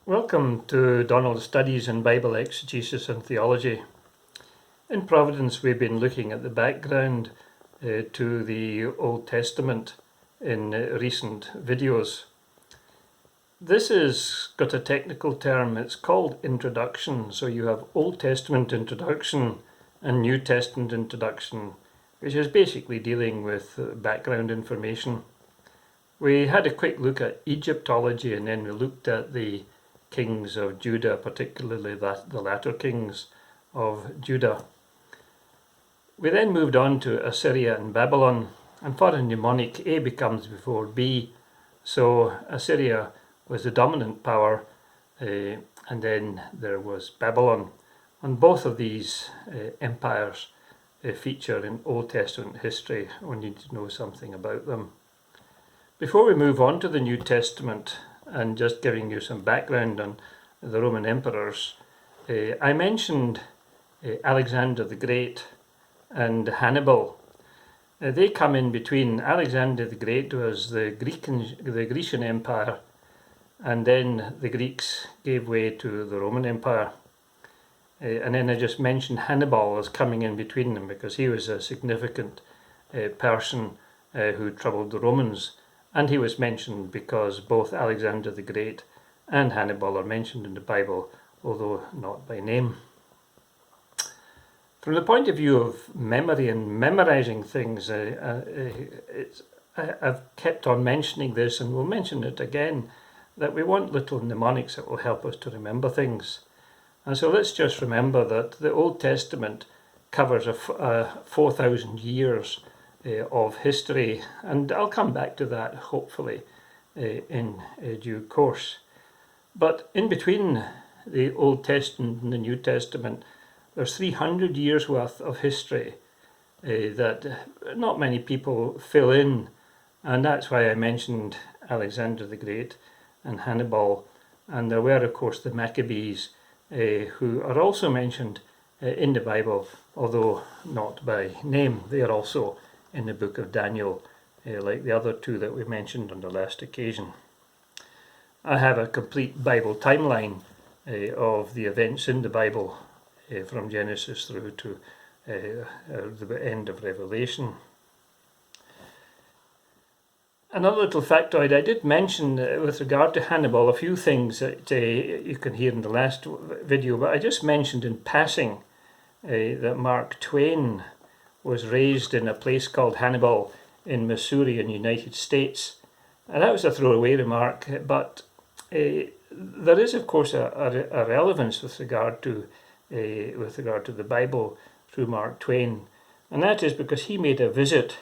Welcome to Donald's Studies in Bible Exegesis and Theology. In Providence, we've been looking at the background to the Old Testament in recent videos. This has got a technical term, it's called introduction. So you have Old Testament introduction and New Testament introduction, which is basically dealing with background information. We had a quick look at Egyptology, and then we looked at the kings of Judah, particularly the latter kings of Judah. We then moved on to Assyria and Babylon, and for a mnemonic, A becomes before B, so Assyria was the dominant power, and then there was Babylon. And both of these empires feature in Old Testament history. We need to know something about them. Before we move on to the New Testament, and just giving you some background on the Roman emperors, I mentioned Alexander the Great and Hannibal. They come in between. Alexander the Great was the Grecian Empire, and then the Greeks gave way to the Roman Empire. And then I just mentioned Hannibal as coming in between them because he was a significant person who troubled the Romans. And he was mentioned because both Alexander the Great and Hannibal are mentioned in the Bible, although not by name. From the point of view of memory and memorizing things, I've kept on mentioning this, and we'll mention it again, that we want little mnemonics that will help us to remember things. And so let's just remember that the Old Testament covers 4,000 years of history, and I'll come back to that hopefully in due course. But in between the Old Testament and the New Testament, there's 300 years worth of history that not many people fill in, and that's why I mentioned Alexander the Great and Hannibal, and there were of course the Maccabees who are also mentioned in the Bible, although not by name. They are also in the book of Daniel, like the other two that we mentioned on the last occasion. I have a complete Bible timeline of the events in the Bible from Genesis through to the end of Revelation. Another little factoid, I did mention with regard to Hannibal a few things that you can hear in the last video, but I just mentioned in passing that Mark Twain was raised in a place called Hannibal in Missouri in the United States. And that was a throwaway remark, but there is of course a relevance with regard to the Bible through Mark Twain, and that is because he made a visit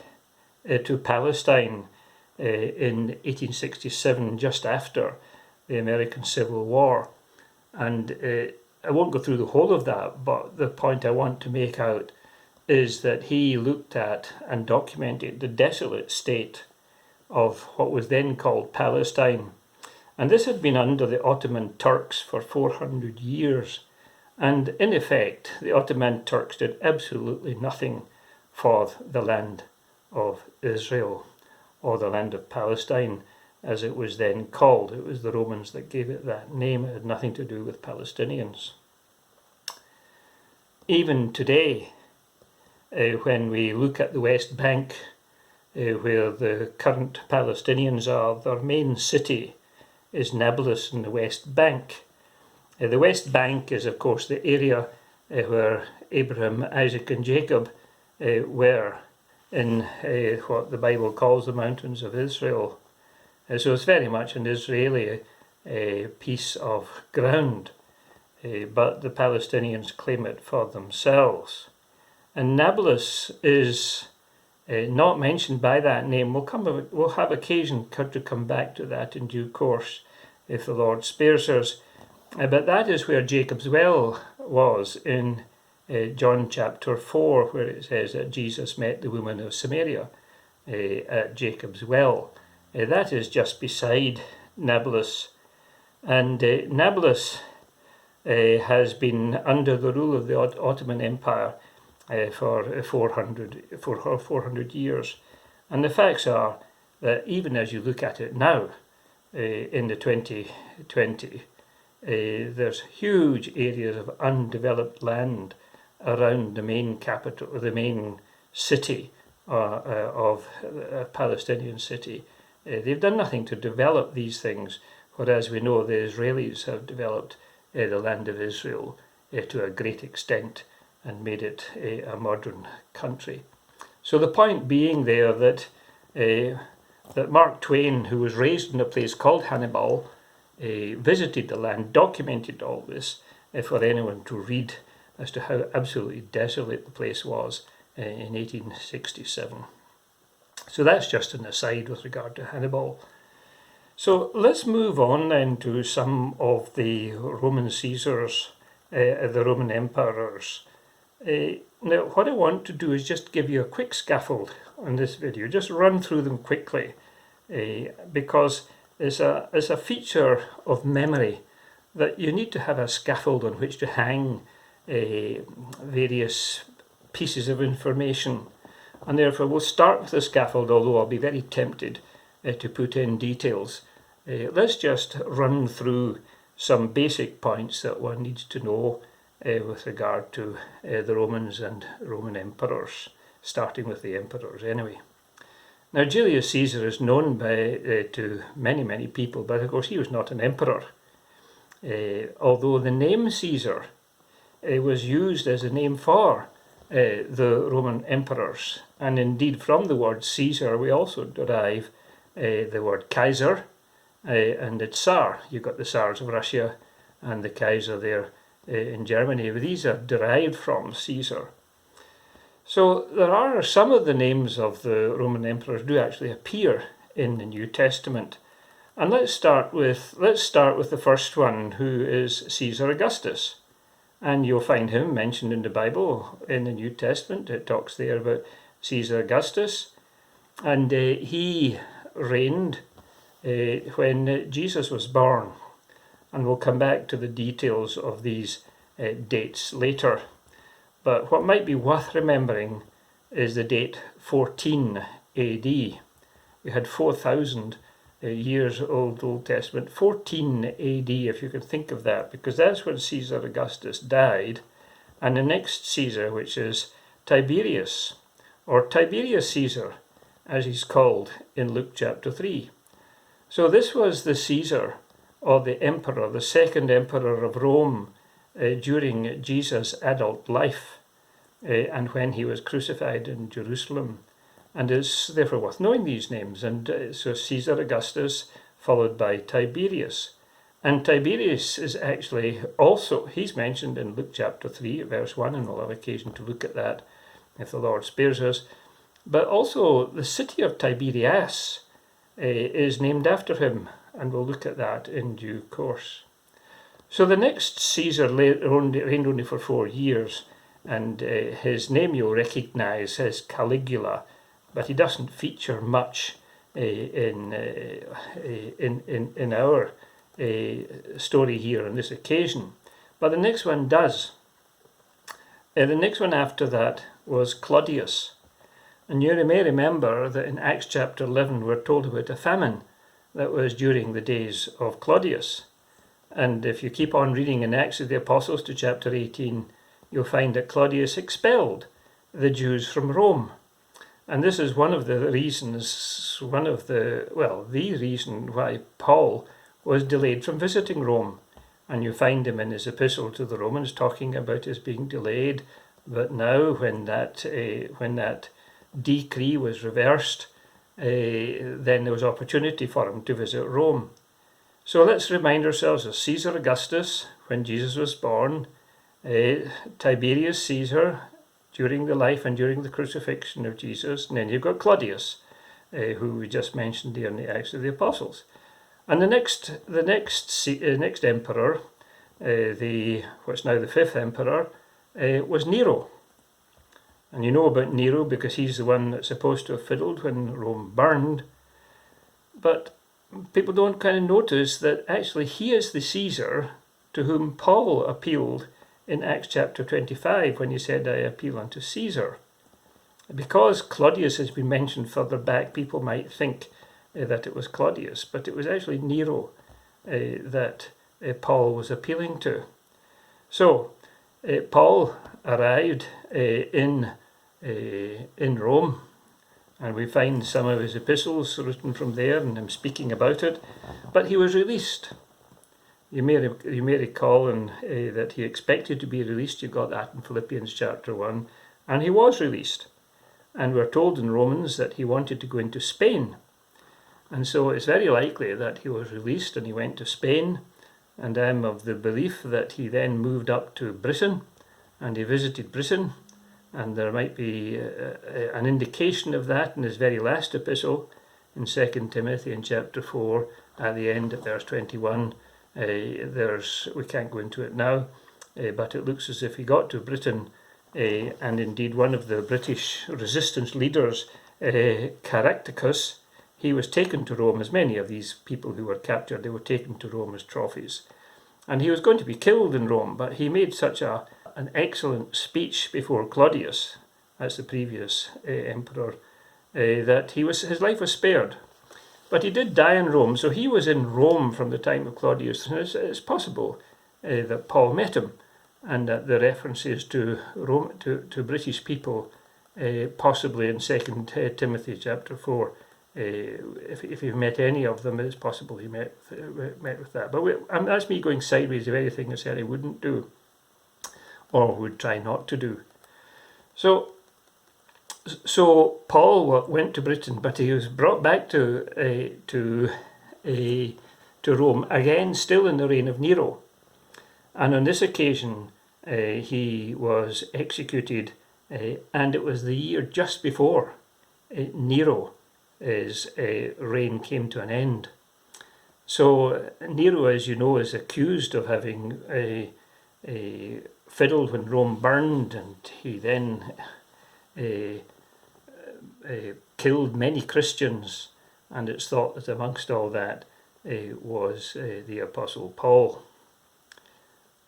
to Palestine in 1867, just after the American Civil War. And I won't go through the whole of that, but the point I want to make out is that he looked at and documented the desolate state of what was then called Palestine. And this had been under the Ottoman Turks for 400 years. And in effect, the Ottoman Turks did absolutely nothing for the land of Israel, or the land of Palestine, as it was then called. It was the Romans that gave it that name. It had nothing to do with Palestinians. Even today, when we look at the West Bank, where the current Palestinians are, their main city is Nablus in the West Bank. The West Bank is, of course, the area where Abraham, Isaac, and Jacob were in what the Bible calls the mountains of Israel. So it's very much an Israeli piece of ground, but the Palestinians claim it for themselves. And Nablus is not mentioned by that name. We'll have occasion to come back to that in due course, if the Lord spares us. But that is where Jacob's well was in John chapter 4, where it says that Jesus met the woman of Samaria at Jacob's well. That is just beside Nablus. And Nablus has been under the rule of the Ottoman Empire for 400 years. And the facts are that even as you look at it now, in the 2020, there's huge areas of undeveloped land around the main capital, the main city of a Palestinian city. They've done nothing to develop these things, whereas we know the Israelis have developed the land of Israel to a great extent and made it a modern country. So the point being there that Mark Twain, who was raised in a place called Hannibal, visited the land, documented all this for anyone to read as to how absolutely desolate the place was in 1867. So that's just an aside with regard to Hannibal. So let's move on then to some of the Roman Caesars, the Roman emperors. Now, what I want to do is just give you a quick scaffold on this video, just run through them quickly, because it's a feature of memory that you need to have a scaffold on which to hang various pieces of information. And therefore we'll start with the scaffold, although I'll be very tempted to put in details. Let's just run through some basic points that one needs to know with regard to the Romans and Roman emperors, starting with the emperors anyway. Now, Julius Caesar is known to many people, but of course he was not an emperor. Although the name Caesar was used as a name for the Roman emperors, and indeed from the word Caesar we also derive the word Kaiser and the Tsar. You've got the Tsars of Russia and the Kaiser there in Germany. These are derived from Caesar. So there are some of the names of the Roman emperors do actually appear in the New Testament. And let's start with the first one, who is Caesar Augustus. And you'll find him mentioned in the Bible in the New Testament. It talks there about Caesar Augustus. And he reigned when Jesus was born. And we'll come back to the details of these dates later. But what might be worth remembering is the date 14 AD. We had 4,000 years Old Testament, 14 AD, if you can think of that, because that's when Caesar Augustus died. And the next Caesar, which is Tiberius, or Tiberius Caesar, as he's called in Luke chapter 3. So this was the Caesar, or the emperor, the second emperor of Rome during Jesus' adult life and when he was crucified in Jerusalem. And it's therefore worth knowing these names. And so Caesar Augustus, followed by Tiberius. And Tiberius is actually also, he's mentioned in Luke chapter 3, verse 1, and we'll have occasion to look at that if the Lord spares us. But also the city of Tiberias is named after him, and we'll look at that in due course. So the next Caesar reigned only for 4 years, and his name you'll recognise as Caligula, but he doesn't feature much in our story here on this occasion. But the next one does. The next one after that was Claudius. And you may remember that in Acts chapter 11 we're told about a famine that was during the days of Claudius. And if you keep on reading in Acts of the Apostles to chapter 18, you'll find that Claudius expelled the Jews from Rome. And this is one of the reasons, the reason why Paul was delayed from visiting Rome. And you find him in his epistle to the Romans talking about his being delayed. But now when that decree was reversed, then there was opportunity for him to visit Rome. So let's remind ourselves of Caesar Augustus when Jesus was born, Tiberius Caesar during the life and during the crucifixion of Jesus, and then you've got Claudius, who we just mentioned here in the Acts of the Apostles. And the next emperor, what's now the 5th emperor, was Nero. And you know about Nero because he's the one that's supposed to have fiddled when Rome burned. But people don't kind of notice that actually he is the Caesar to whom Paul appealed in Acts chapter 25 when he said, I appeal unto Caesar. Because Claudius has been mentioned further back, people might think that it was Claudius, but it was actually Nero that Paul was appealing to. So Paul arrived in Rome, and we find some of his epistles written from there and him speaking about it, but he was released. You may recall that he expected to be released. You got that in Philippians chapter 1, and he was released. And we're told in Romans that he wanted to go into Spain. And so it's very likely that he was released and he went to Spain, and I'm of the belief that he then moved up to Britain and he visited Britain, and there might be an indication of that in his very last epistle in 2 Timothy in chapter 4 at the end of verse 21. We can't go into it now, but it looks as if he got to Britain, and indeed one of the British resistance leaders, Caractacus, he was taken to Rome, as many of these people who were captured, they were taken to Rome as trophies. And he was going to be killed in Rome, but he made such an excellent speech before Claudius, as the previous emperor, that his life was spared. But he did die in Rome, so he was in Rome from the time of Claudius. And it's possible that Paul met him, and that the references to Rome, to British people, possibly in 2 Timothy chapter 4, if you've met any of them, it's possible he met with that. But that's me going sideways of anything I said I wouldn't do, or would try not to do. So Paul went to Britain, but he was brought back to Rome again, still in the reign of Nero, and on this occasion he was executed, and it was the year just before Nero's reign came to an end. So Nero, as you know, is accused of having fiddled when Rome burned, and he then killed many Christians, and it's thought that amongst all that was the Apostle Paul.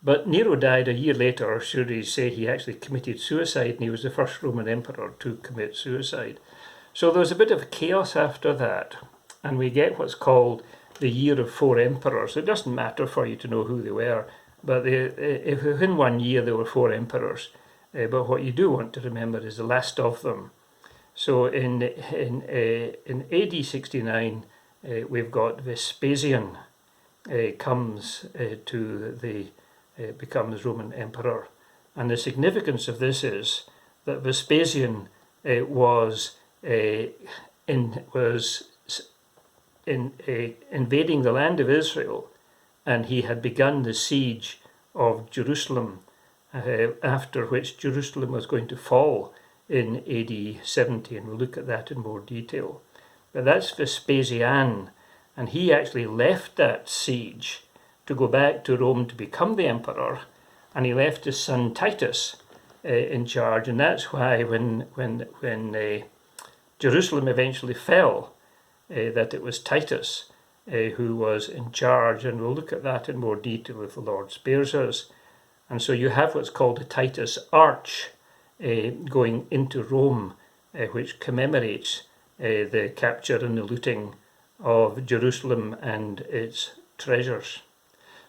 But Nero died a year later, or should we say he actually committed suicide, and he was the first Roman emperor to commit suicide. So there was a bit of chaos after that, and we get what's called the year of 4 emperors. It doesn't matter for you to know who they were, but if in one year there were 4 emperors, but what you do want to remember is the last of them. So in AD 69, we've got Vespasian becomes Roman emperor, and the significance of this is that Vespasian was invading the land of Israel, and he had begun the siege of Jerusalem, after which Jerusalem was going to fall in AD 70, and we'll look at that in more detail. But that's Vespasian, and he actually left that siege to go back to Rome to become the emperor, and he left his son Titus in charge, and that's why when Jerusalem eventually fell, that it was Titus who was in charge, and we'll look at that in more detail if the Lord spares us. And so you have what's called a Titus Arch going into Rome, which commemorates the capture and the looting of Jerusalem and its treasures.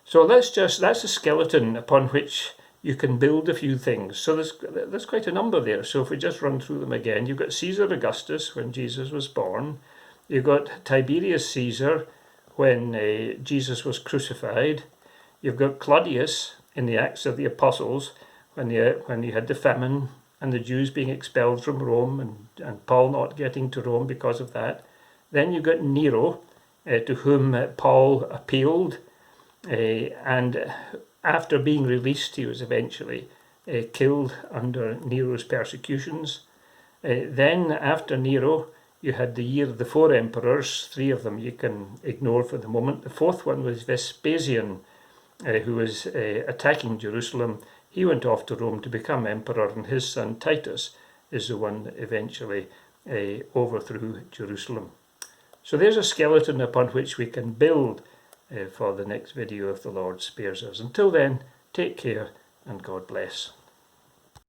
So that's a skeleton upon which you can build a few things. So there's quite a number there. So if we just run through them again, you've got Caesar Augustus when Jesus was born. You've got Tiberius Caesar when Jesus was crucified. You've got Claudius in the Acts of the Apostles when you had the famine and the Jews being expelled from Rome, and Paul not getting to Rome because of that. Then you've got Nero, to whom Paul appealed, and after being released, he was eventually killed under Nero's persecutions. Then after Nero, you had the year of the 4 emperors. 3 of them you can ignore for the moment. The 4th one was Vespasian, who was attacking Jerusalem. He went off to Rome to become emperor, and his son Titus is the one that eventually overthrew Jerusalem. So there's a skeleton upon which we can build for the next video if the Lord spares us. Until then, take care and God bless.